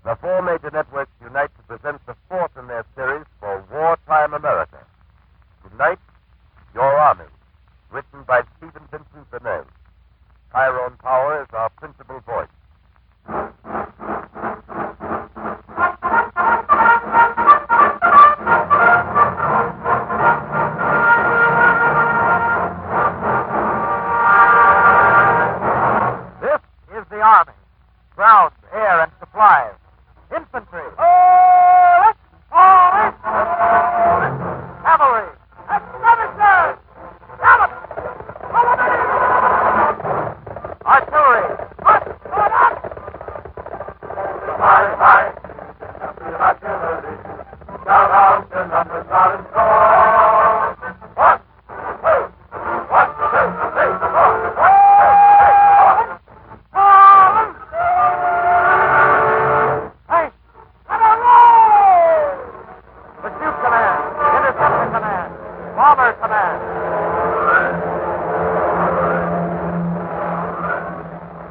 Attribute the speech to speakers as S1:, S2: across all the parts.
S1: The four major networks unite to present the fourth in their series for Wartime America. Tonight, Your Army, written by Stephen Vincent Benet. Tyrone Power is our principal voice.
S2: This is the Army. Ground, air, and supplies. Infantry. Cavalry. Artillery. Shout out the numbers are in store. 1, 2, 1, 2, 3, 4. Pursuit command, interceptor command, bomber command.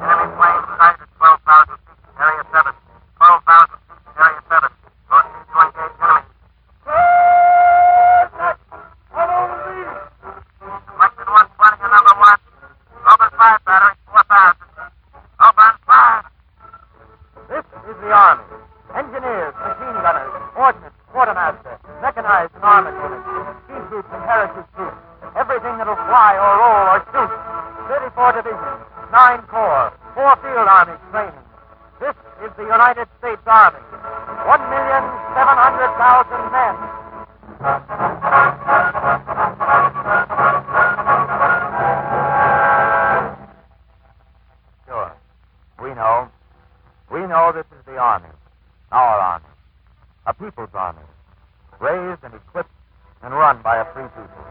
S2: Enemy plane sighted at 12,000 feet in area 7. 12,000 feet in area 7. Proceed to engage enemy. Selected 120 and number 1. Over 5 battery, 4,000. Over 5. This is the Army. Engineers, machine gunners, ordnance, quartermaster, mechanized and armored units, ski troops and parachute troops, everything that'll fly or roll or shoot. 34 divisions, 9 corps, 4 field armies training. This is the United States Army. 1,700,000 men. Sure. We know. We know this is the Army. Our Army. A people's army. Raised and equipped and run by a free people.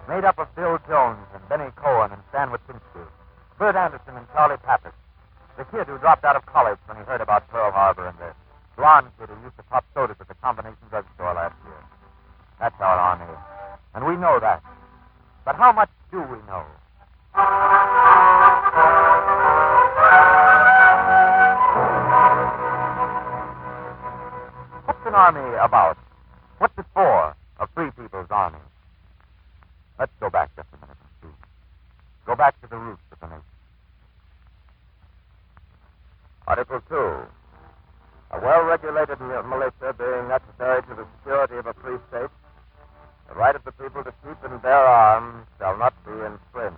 S2: Made up of Bill Jones and Benny Cohen and Stan Witczynski. Bert Anderson and Charlie Pappas. The kid who dropped out of college when he heard about Pearl Harbor and the blonde kid who used to pop sodas at the combination drugstore last year. That's our Army. And we know that. But how much do we know? What's an army about? What's it for? A free people's army. Let's go back just a minute and see. Go back to the roots of the nation.
S1: Article 2. A well-regulated militia being necessary to the security of a free state, the right of the people to keep and bear arms shall not be infringed.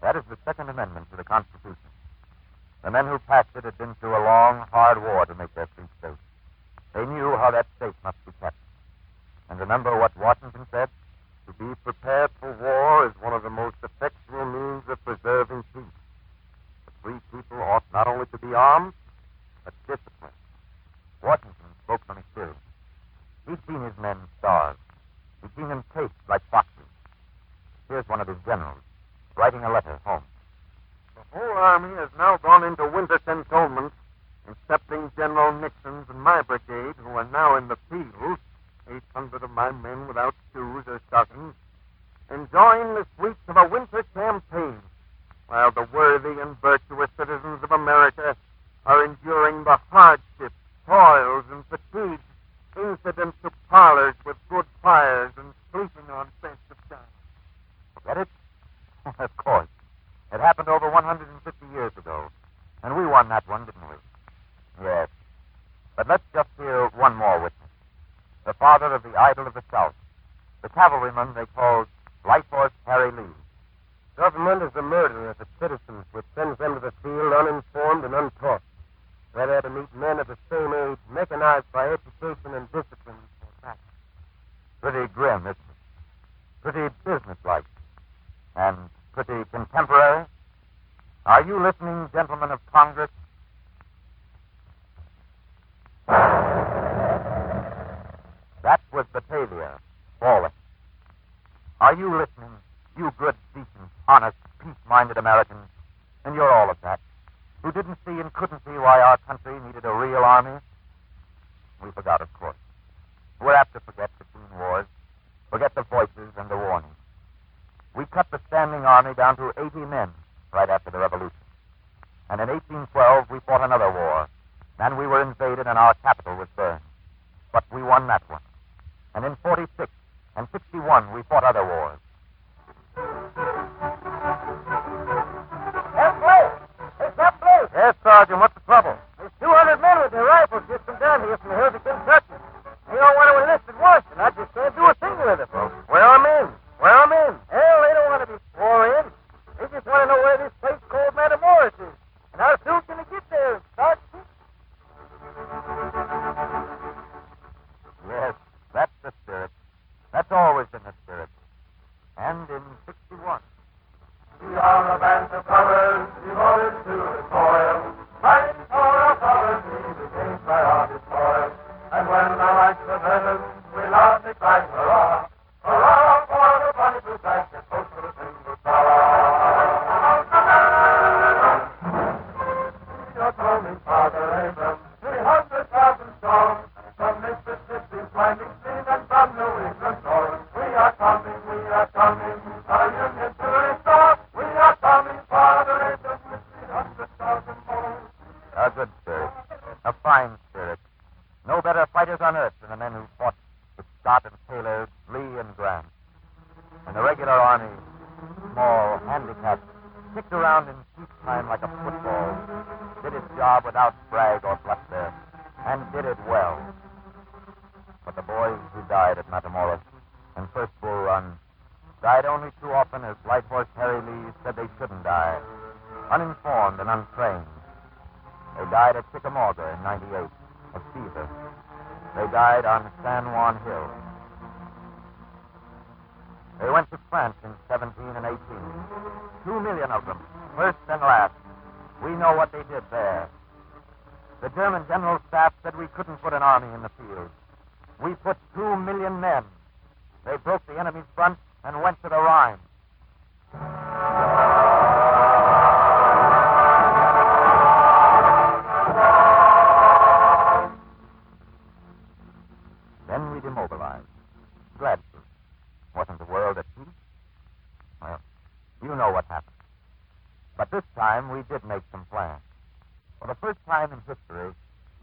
S2: That is the Second Amendment to the Constitution. The men who passed it had been through a long, hard war to make their free state. They knew how that state must be kept. And remember what Washington said?
S1: To be prepared for war is one of the most effectual means of preserving peace. The free people ought not only to be armed, but disciplined.
S2: Washington spoke from experience. He'd seen his men starve. He'd seen them caged like foxes. Here's one of his generals, writing a letter home.
S1: The whole army has now gone into winter cantonments, excepting General Nixon's and my brigade, who are now in the field, 800 of my men without shoes or stockings, enjoying the sweets of a winter campaign, while the worthy and virtuous citizens of America are enduring the hardships, toils, and fatigues incident to parlors with good fires and sleeping on beds of down.
S2: Forget it? Of course. It happened over 150 years ago. And we won that one, didn't we? Yes. But let's just hear one more witness. The father of the idol of the South. The cavalryman they called Light Horse Harry Lee.
S1: Government is the murderer of its citizens, which sends them to the field uninformed and untaught. They're there to meet men of the same age, mechanized by education and discipline.
S2: Pretty grim, isn't it? Pretty businesslike. And pretty contemporary. Are you listening, gentlemen of Congress? That was Batavia, falling. Are you listening, you good, decent, honest, peace-minded Americans? And you're all of that, who didn't see and couldn't see why our country needed a real army? We forgot, of course. We're apt to forget between wars, forget the voices and the warnings. We cut the standing army down to 80 men right after the Revolution. And in 1812, we fought another war,
S1: me, Father Abram, 300,000 strong, from Mississippi, climbing stream, and from New England shore. We are coming, our Union to restore. We are coming, Father Abram, with 300,000 more.
S2: A good spirit. A fine spirit. No better fighters on earth than the men who fought with Scott and Taylor, Lee and Grant. And the regular army, small, handicapped, kicked around in peacetime like a football, did its job without brag or bluster, and did it well. But the boys who died at Matamoros and First Bull Run died only too often as Light Horse Harry Lee said they shouldn't die, uninformed and untrained. They died at Chickamauga in 98 of fever. They died on San Juan Hill. They went to France in 17 and 18. 2 million of them, first and last. We know what they did there. The German General Staff said we couldn't put an army in the field. We put 2 million men. They broke the enemy's front and went to the Rhine. Then we demobilized. Gladstone. Wasn't the world at peace? Well, you know what happened. But this time we did make some plans. For the first time in history,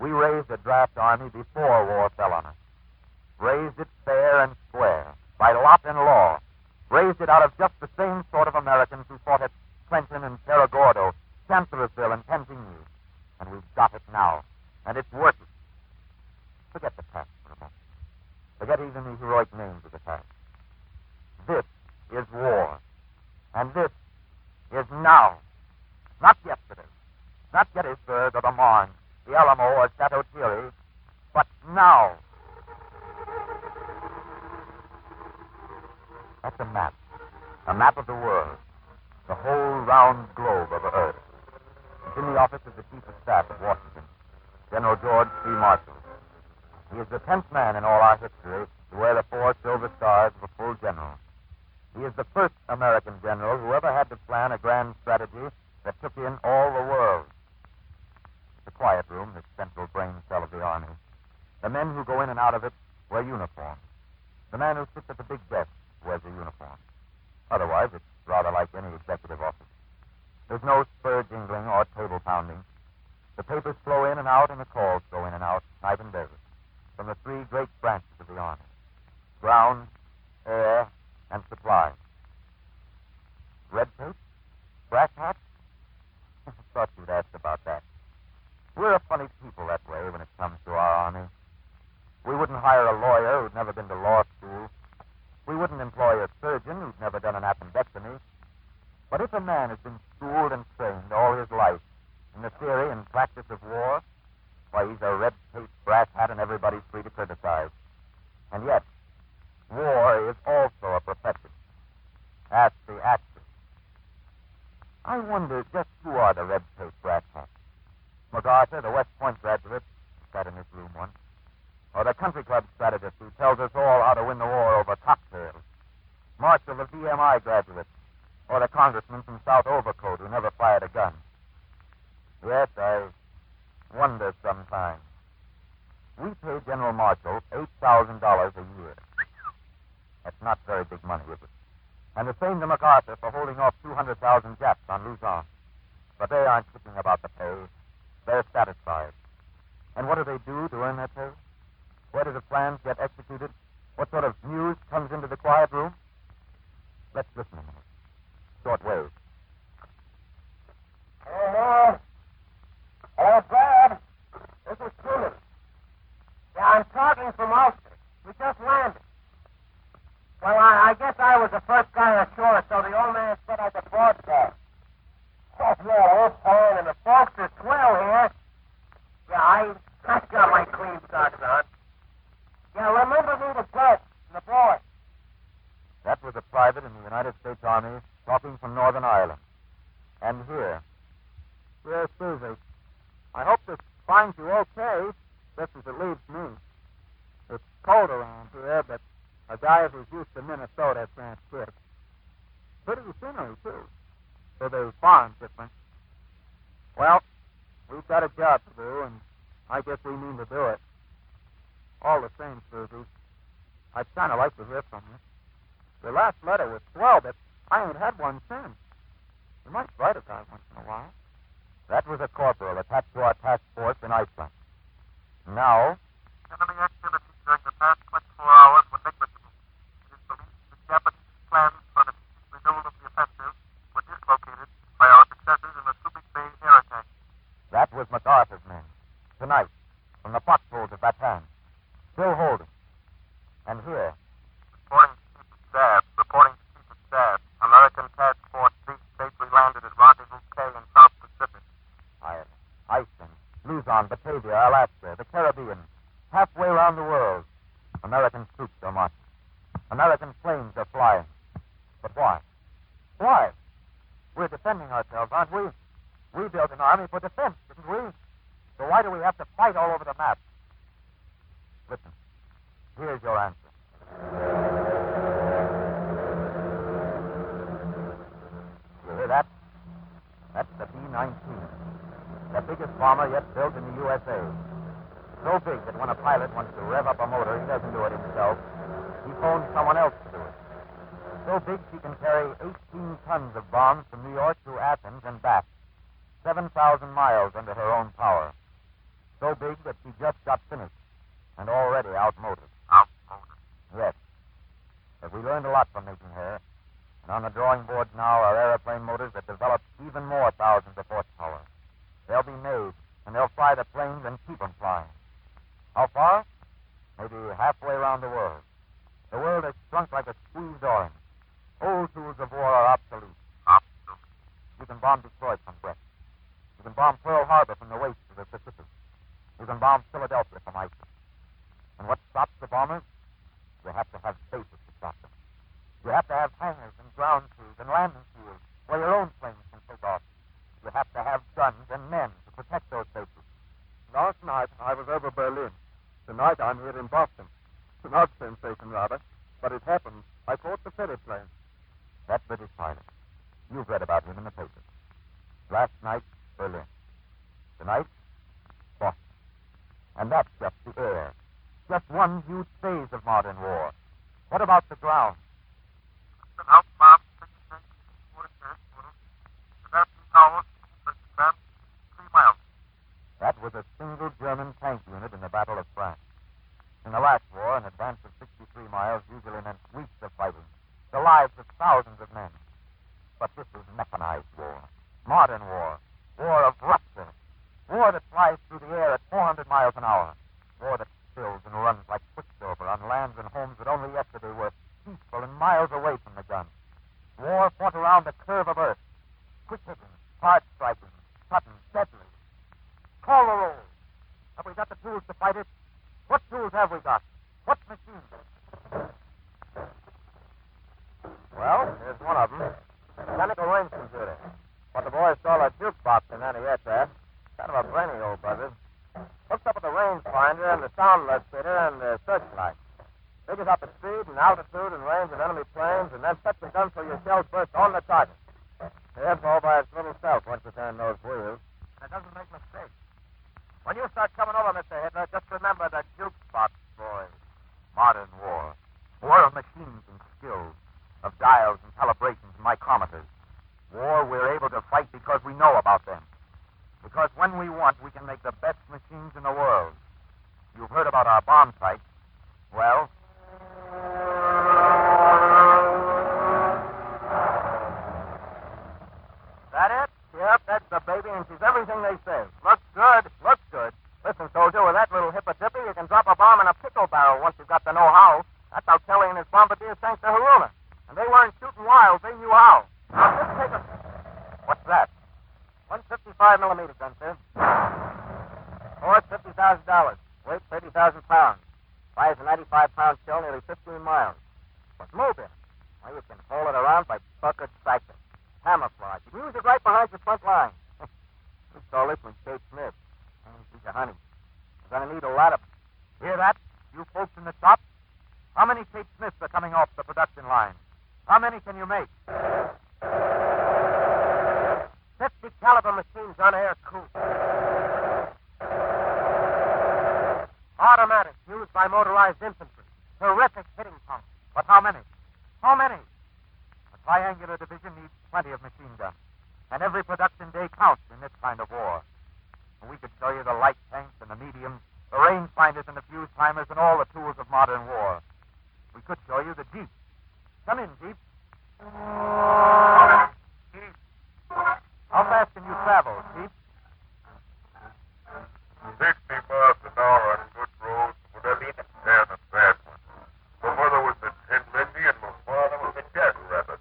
S2: we raised a draft army before war fell on us. Raised it fair and square, by lot and law. Raised it out of just the same sort of Americans who fought at Trenton and Cerro Gordo, Chancellorsville and Pentigny. And we've got it now. And it's working. Forget the past for a moment. Forget even the heroic names of the past. This is war. And this is now. Not yesterday. Not Gettysburg or the Marne, the Alamo or Chateau Thierry, but now. That's a map. A map of the world. The whole round globe of Earth. It's in the office of the Chief of Staff at Washington, General George C. Marshall. He is the 10th man in all our history to wear the 4 silver stars of a full general. He is the first American general who ever had to plan a grand strategy that took in all the world. The quiet room, the central brain cell of the Army. The men who go in and out of it wear uniforms. The man who sits at the big desk wears a uniform. Otherwise, it's rather like any executive office. There's no spur jingling or table pounding. The papers flow in and out, and the calls go in and out, night and day, from the 3 great branches of the Army: ground, air, and supply. Red tape? Brass hats? I thought you'd ask about that. We're a funny people that way when it comes to our Army. We wouldn't hire a lawyer who'd never been to law school. We wouldn't employ a surgeon who'd never done an appendectomy. But if a man has been schooled and trained all his life in the theory and practice of war, why, he's a red-tape brass hat and everybody's free to criticize. And yet, war is also a profession. Ask the actors. I wonder just who are the red-tape brass hats. MacArthur, the West Point graduate, sat in this room once. Or the country club strategist who tells us all how to win the war over cocktails. Marshall, the VMI graduate. Or the congressman from South Overcoat who never fired a gun. Yes, I wonder sometimes. We pay General Marshall $8,000 a year. That's not very big money, is it? And the same to MacArthur for holding off 200,000 Japs on Luzon. But they aren't thinking about the pay. They're satisfied. And what do they do to earn that pay? Where do the plans get executed? What sort of news comes into the quiet room? Let's listen a minute. Short wave.
S1: Hello. Hello, Brad. This is Truman. Yeah, I'm talking from Ulster. We just landed. Well, I guess I was the first guy ashore, so the old man said I could broadcast. Oh, yeah, it's fine, and the folks are swell here. Yeah, I got my clean socks on. Yeah, remember me to Brett and the boy.
S2: That was a private in the United States Army talking from Northern Ireland. And here.
S1: Yes, Susie. I hope this finds you okay, just as it leaves me. It's cold around here, but a guy who's used to Minnesota can't quit. Pretty scenery, too. So the farm's different. Well,
S2: We've got a job to do, and I guess we mean to do it. All the same, Susie, I'd kind of like to hear from you. Your last letter was swell, but I ain't had one since. You might write a guy once in a while. That was a corporal attached to our task force in Iceland. Now,
S1: enemy activities during the past 24 hours were negligible. It is believed the Japanese plans for the renewal of the offensive were dislocated by our successes in the Subic Bay air attack.
S2: that was MacArthur's men. Tonight, from the foxholes of Bataan. Still holding. And here,
S1: Reporting to Chief of Staff. American Task Force B safely landed at Rendezvous K in South Pacific.
S2: Iceland, Luzon, Batavia, Alaska, the Caribbean, halfway around the world. American troops are marching. American planes are flying. But why? Why? We're defending ourselves, aren't we? We built an army for defense, didn't we? So why do we have to fight all over the map? Listen, here's your answer. You hear that? That's the B-19. The biggest bomber yet built in the USA. So big that when a pilot wants to rev up a motor, he doesn't do it himself. He phones someone else to do it. So big she can carry 18 tons of bombs from New York to Athens and back. 7,000 miles under her own power. So big that she just got finished and already outmoded.
S1: Outmoded?
S2: Yes. But we learned a lot from making her. And on the drawing board now are airplane motors that develop even more thousands of horsepower. They'll be made, and they'll fly the planes and keep them flying. How far? Maybe halfway around the world. The world has shrunk like a squeezed orange. Old tools of war are obsolete.
S1: Obsolete.
S2: You can bomb Detroit from west. You can bomb Pearl Harbor from the waste to the Pacific. You can bomb Philadelphia from Iceland. And what stops the bombers? You have to have bases to stop them. You have to have hangars and ground crews and landing fields where your own planes can take off. You have to have guns and men to protect those bases.
S1: Last night I was over Berlin. Tonight I'm here in Boston. It's an odd sensation, rather. But it happened. I caught the ferry plane.
S2: That British pilot. You've read about him in the papers. Last night, Berlin. Tonight, Boston. And that's just the air. Just one huge phase of modern war. What about the ground? That was a single German tank unit in the Battle of France. In the last war, an advance of 63 miles usually meant weeks of fighting, the lives of thousands of men. But this is mechanized war, modern war, war of rupture, war that flies through the air at 400 miles an hour, war that spills and runs like quicksilver on lands and homes that only yesterday were peaceful and miles away from the gun. War fought around the curve of Earth, quick-hitting, hard-striking, sudden, deadly. Call the roll. Have we got the tools to fight it? What tools have we got? What machines?
S1: Well, here's one of them. Mechanical range computer. What the boys call a jukebox in any aircraft. Kind of a brainy old bugger. Hooks up with the rangefinder and the sound locator and the searchlight. Figures out the speed and altitude and range of enemy planes and then sets the gun so your shells burst on the target. It's all by its little self once you turn those wheels. And it doesn't make mistakes. When you start coming over, Mr. Hitler, just remember the jukebox, boys.
S2: Modern war. War of machines and skills, of dials and calibrations and micrometers. War we're able to fight because we know about them. Because when we want, we can make the best machines in the world. You've heard about our bomb sights. Well,
S1: that it? Yep, that's the baby, and she's everything they say. Looks good. Looks good. Listen, soldier, with that little hippotippy, you can drop a bomb in a pickle barrel once you've got the know-how. That's how Kelly and his bombardiers sank the Haruna. And they weren't shooting wild. They knew how. Now, just take a...
S2: what's that?
S1: 155 millimeter gun, sir. Force, $50,000. Weight, 30,000 pounds. Fires a 95-pound shell nearly 15 miles. But moving. Well, you can haul it around by bucket cycling. Camouflage. You can use it right behind your front line. We call this one Kate Smith. She's a honey. We're going to need a lot of them.
S2: Hear that? You folks in the shop? How many Kate Smiths are coming off the production line? How many can you make?
S3: 50 caliber machines on air cooled. Automatic, used by motorized infantry. Terrific hitting power.
S2: But how many? How many? The triangular division needs plenty of machine guns. And every production day counts in this kind of war. We could show you the light tanks and the mediums, the range-finders and the fuse-timers and all the tools of modern war. We could show you the Jeep. Come in, Jeep. How fast can you travel, Jeep?
S4: 60 miles an hour on good roads, but I mean and a bad one. My mother was a tin Lindy and my father was a jackrabbit.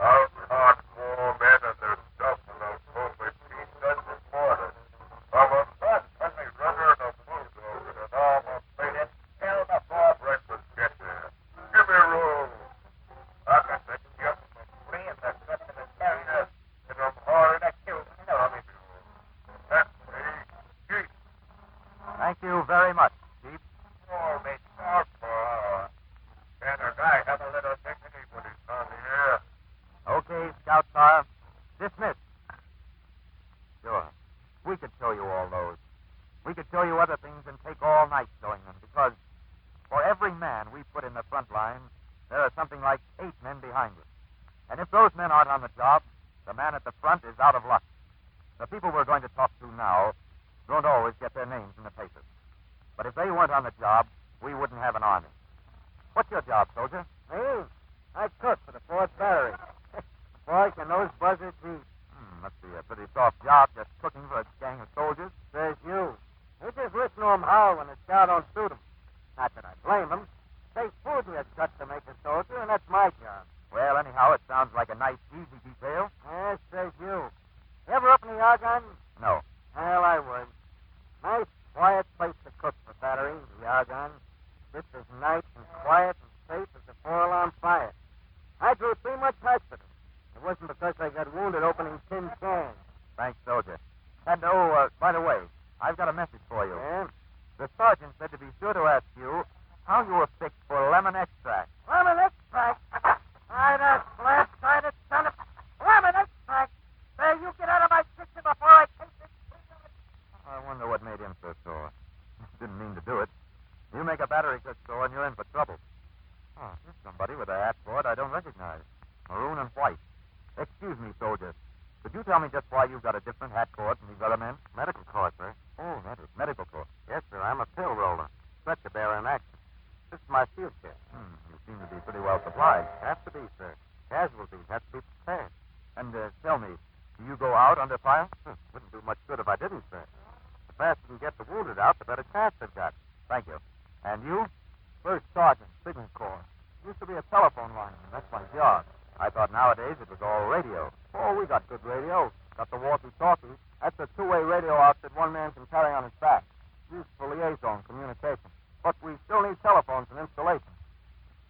S4: Out hardcore men and their stuff without home machine guns and mortars. I'm a fat country runner and a bulldozer, and I'm afraid it hell before breakfast get there. Give me room. I can take you up from free and the second and carrier, and I'm hard to kill. That's me. Jeep.
S2: Thank you very much, Jeep.
S4: Oh, me softball. Can a guy have a little dignity when he's on the air?
S2: Okay, Scout Car. Dismissed. Sure. We could show you all those. We could show you other things and take all night showing them, because for every man we put in the front line, there are something like 8 men behind him. And if those men aren't on the job, the man at the front is out of luck. The people we're going to talk to now don't always get their names in the papers. But if they weren't on the job, we wouldn't have an army. What's your job, soldier?
S3: Me? I cook for the 4th Battery. Boy, can those buzzards eat.
S2: Must be a pretty soft job just cooking for a gang of soldiers.
S3: Says you. We just listen to 'em howl when the scout don't suit 'em. Not that I blame 'em. They food me a cut to make a soldier, and that's my job.
S2: Well, anyhow, it sounds like a nice, easy detail.
S3: Yes, says you. You ever open the Argonne?
S2: No.
S3: Well, I would. Nice, quiet place to cook for Battery, the Argonne. Just as nice and quiet and safe as a 4-alarm fire. I drew 3 much hospital. It wasn't because I got wounded opening tin cans.
S2: Thanks, soldier. And, by the way, I've got a message for you.
S3: Yeah?
S2: The sergeant said to be sure to ask you how you were picked for lemon extract.
S3: Lemon extract? I that flat-sided son of... Lemon extract? There, you get out of my kitchen before I take this...
S2: I wonder what made him so sore. Didn't mean to do it. You make a battery cook sore and you're in for trouble. Oh, here's somebody with a hat cord I don't recognize. Maroon and white. Excuse me, soldier. Could you tell me just why you've got a different hat cord from these other men?
S1: Medical corps, sir.
S2: Oh, that is medical corps.
S1: Yes, sir. I'm a pill roller. Stretcher bearer in action. This is my field care.
S2: You seem to be pretty well supplied.
S1: Has to be, sir. Casualties have to be prepared.
S2: And tell me, do you go out under fire?
S1: Wouldn't do much good if I didn't, sir. The faster you can get the wounded out, the better chance they've got.
S2: Thank you. And you?
S3: First sergeant, signal corps. Used to be a telephone lineman. That's my job.
S2: I thought nowadays it was all radio.
S3: Oh, we got good radio. Got the walkie-talkie. That's a 2-way radio outfit one man can carry on his back. Used for liaison communication. But we still need telephones and installation.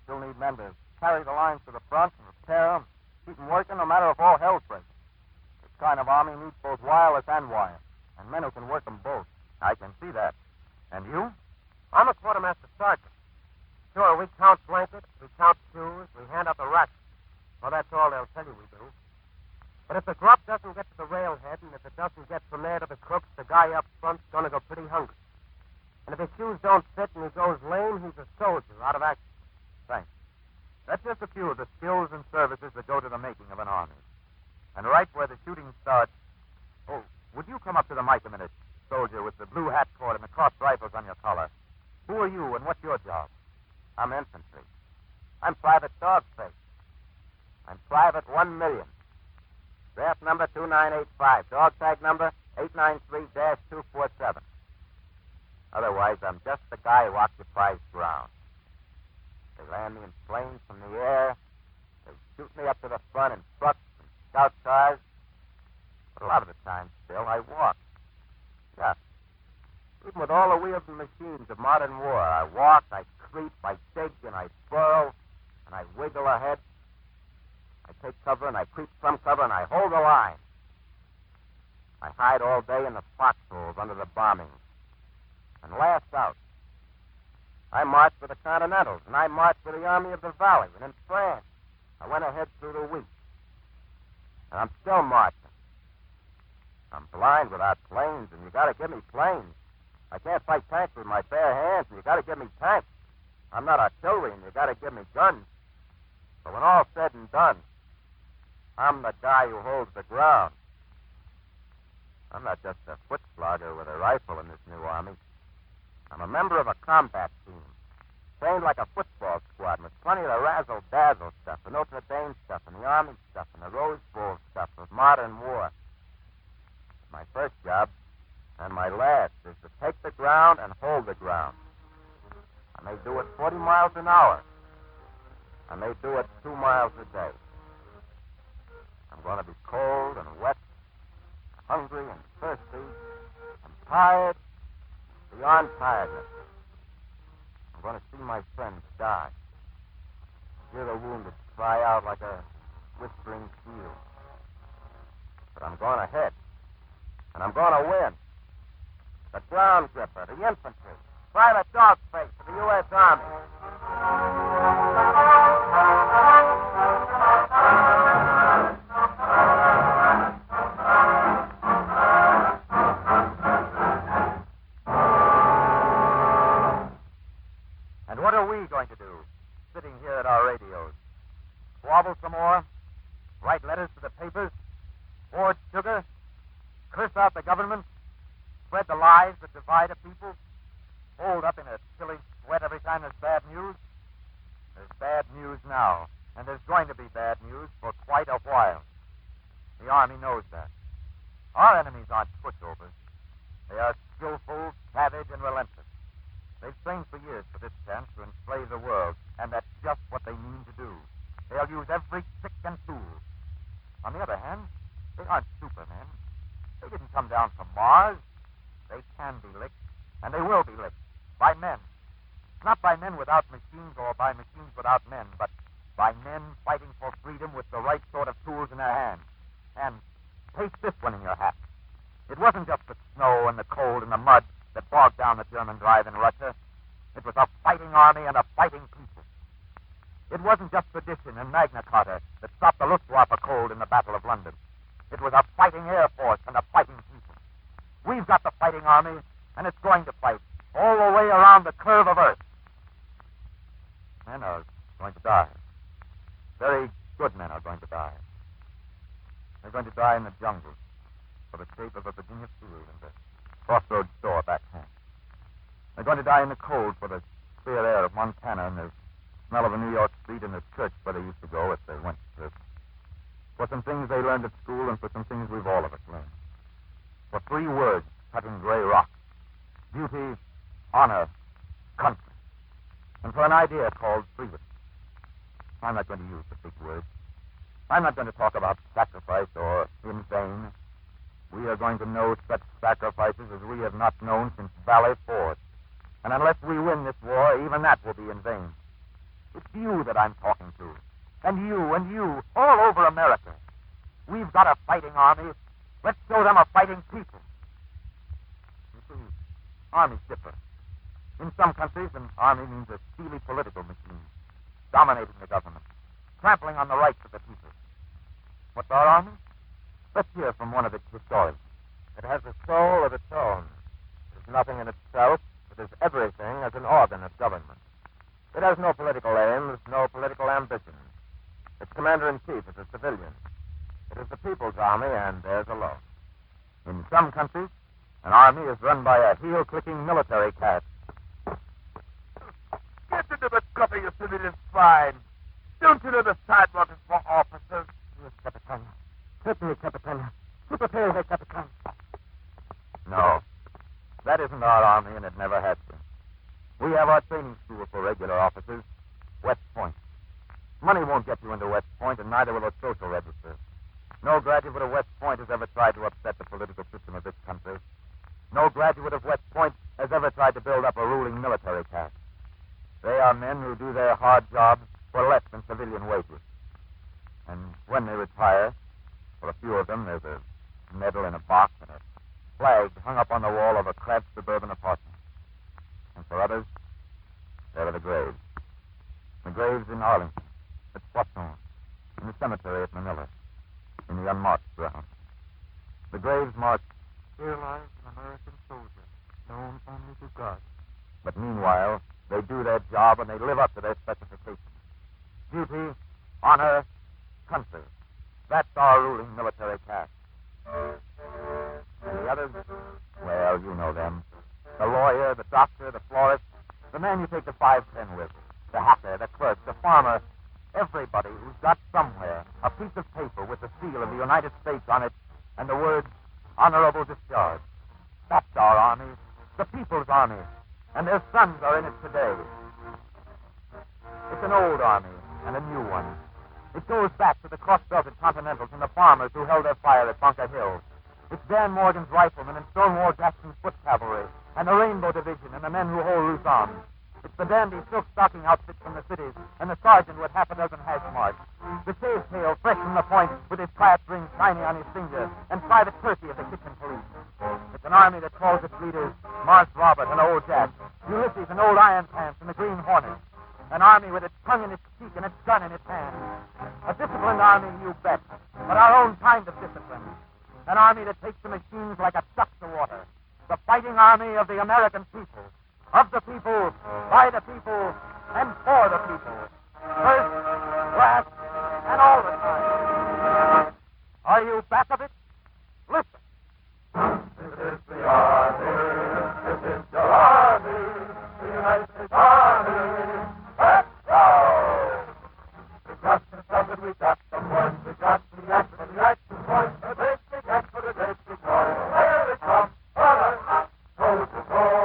S3: Still need men to carry the lines to the front and repair them. Keep them working no matter if all hell's breaking. This kind of army needs both wireless and wire. And men who can work them both.
S2: I can see that. And you?
S3: I'm a quartermaster sergeant. Sure, we count blankets, we count shoes, we hand out the rations. Well, that's all they'll tell you we do. But if the grub doesn't get to the railhead, and if it doesn't get from there to the crooks, the guy up front's going to go pretty hungry. And if his shoes don't fit and he goes lame, he's a soldier out of action.
S2: Thanks. That's just a few of the skills and services that go to the making of an army. And right where the shooting starts... Oh, would you come up to the mic a minute, soldier, with the blue hat cord and the crossed rifles on your collar? Who are you and what's your job?
S3: I'm infantry. I'm Private Dogface. I'm Private 1 Million. Draft number 2985. Dog tag number 893-247. Otherwise, I'm just the guy who occupies ground. They land me in planes from the air. They shoot me up to the front in trucks and scout cars. But a lot of the time, still, I walk. Yeah. Even with all the wheels and machines of modern war, I walk, I creep, I dig, and I burrow, and I wiggle ahead. I take cover, and I creep from cover, and I hold the line. I hide all day in the foxholes under the bombing. And last out, I marched with the Continentals, and I marched with the Army of the Valley, and in France, I went ahead through the week. And I'm still marching. I'm blind without planes, and you gotta give me planes. I can't fight tanks with my bare hands, and you gotta give me tanks. I'm not artillery, and you gotta give me guns. But when all's said and done, I'm the guy who holds the ground. I'm not just a foot slogger with a rifle in this new army. I'm a member of a combat team, trained like a football squad, with plenty of the razzle-dazzle stuff, the Notre Dame stuff, and the Army stuff, and the Rose Bowl stuff of modern war. My first job, and my last, is to take the ground and hold the ground. I may do it 40 miles an hour. I may do it 2 miles a day. I'm going to be cold and wet, hungry and thirsty, and tired beyond tiredness. I'm going to see my friends die, hear the wounded cry out like a whispering field. But I'm going ahead, and I'm going to win. The ground gripper, the infantry, Private Dogface of the U.S. Army.
S2: And what are we going to do, sitting here at our radios? Squabble some more? Write letters to the papers? Hoard sugar? Curse out the government? Spread the lies that divide a people? Hold up in a silly sweat every time there's bad news? There's bad news now, and there's going to be bad news for quite a while. The Army knows that. Our enemies aren't pushovers. They are skillful, savage, and relentless. They've trained for years for this chance to enslave the world, and that's just what they mean to do. They'll use every trick and tool. On the other hand, they aren't supermen. They didn't come down from Mars. They can be licked, and they will be licked, by men. Not by men without machines or by machines without men, but by men fighting for freedom with the right sort of tools in their hands. And take this one in your hat. It wasn't just the snow and the cold and the mud that bogged down the German drive in Russia. It was a fighting army and a fighting people. It wasn't just tradition and Magna Carta that stopped the Luftwaffe cold in the Battle of London. It was a fighting air force and a fighting people. We've got the fighting army, and it's going to fight all the way around the curve of Earth. Men are going to die. Very good men are going to die. They're going to die in the jungle for the shape of a Virginia field and the crossroads store back home. They're going to die in the cold for the clear air of Montana and the smell of a New York street and the church where they used to go if they went to church. For some things they learned at school and for some things we've all of us learned. For 3 words cut in gray rock: duty, honor, country. And for an idea called freedom. I'm not going to use the big words. I'm not going to talk about sacrifice or in vain. We are going to know such sacrifices as we have not known since Valley Forge. And unless we win this war, even that will be in vain. It's you that I'm talking to. And you, all over America. We've got a fighting army. Let's show them a fighting people. You see, armies differ. In some countries, an army means a steely political machine, dominating the government, trampling on the rights of the people. What's our army? Let's hear from one of its historians.
S3: It has a soul of its own. It is nothing in itself. It is everything as an organ of government. It has no political aims, no political ambitions. Its commander-in-chief is a civilian. It is the people's army, and theirs alone.
S2: In some countries, an army is run by a heel-clicking military caste.
S1: Get into the cover, you civilian swine. Don't you know the sidewalk is for officers?
S3: Yes, Capitan. Certainly, Capitan. Superfere, Capitan.
S2: No, that isn't our army, and it never has been. We have our training school for regular officers, West Point. Money won't get you into West Point, and neither will a social register. No graduate of West Point has ever tried to upset the political system of this country. No graduate of West Point has ever tried to build up a ruling military caste. They are men who do their hard jobs for less than civilian wages. And when they retire, for a few of them, there's a medal in a box and a flag hung up on the wall of a cramped suburban apartment. And for others, there are the graves. The graves in Arlington, at Poisson, in the cemetery at Manila, in the unmarked ground. The graves marked, "Here lies an American soldier, known only to God." But meanwhile, they do their job and they live up to their specifications. Duty, honor, country. That's our ruling military caste. And the others, well, you know them. The lawyer, the doctor, the florist, the man you take the 5-10 with, the hacker, the clerk, the farmer, everybody who's got somewhere a piece of paper with the seal of the United States on it and the words honorable discharge. That's our army, the people's army, and their sons are in it today. It's an old army and a new one. It goes back to the cross-belted Continentals and the farmers who held their fire at Bunker Hill. It's Dan Morgan's riflemen and Stonewall Jackson's foot cavalry and the Rainbow Division and the men who hold Luzon. It's the dandy silk stocking outfits from the cities and the sergeant with half a dozen hash marks. The shave tail fresh from the point with his class ring shiny on his finger and Private Percy of the kitchen police. It's an army that calls its leaders Marse Robert and Old Jack, Ulysses and Old Iron Pants and the Green Hornet. An army with its tongue in its cheek and its gun in its hand. A disciplined army, you bet, but our own kind of discipline. An army that takes the machines like a duck to water. The fighting army of the American people. Of the people, by the people, and for the people. First, last, and all the time. Are you back of it? Listen. This is the army. This is your army. The United States Army. Let's go! We got the stuff we got the points. We got the action for the action points. The basic act for the basic points. Here it comes. Go to go.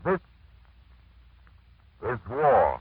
S2: This is war.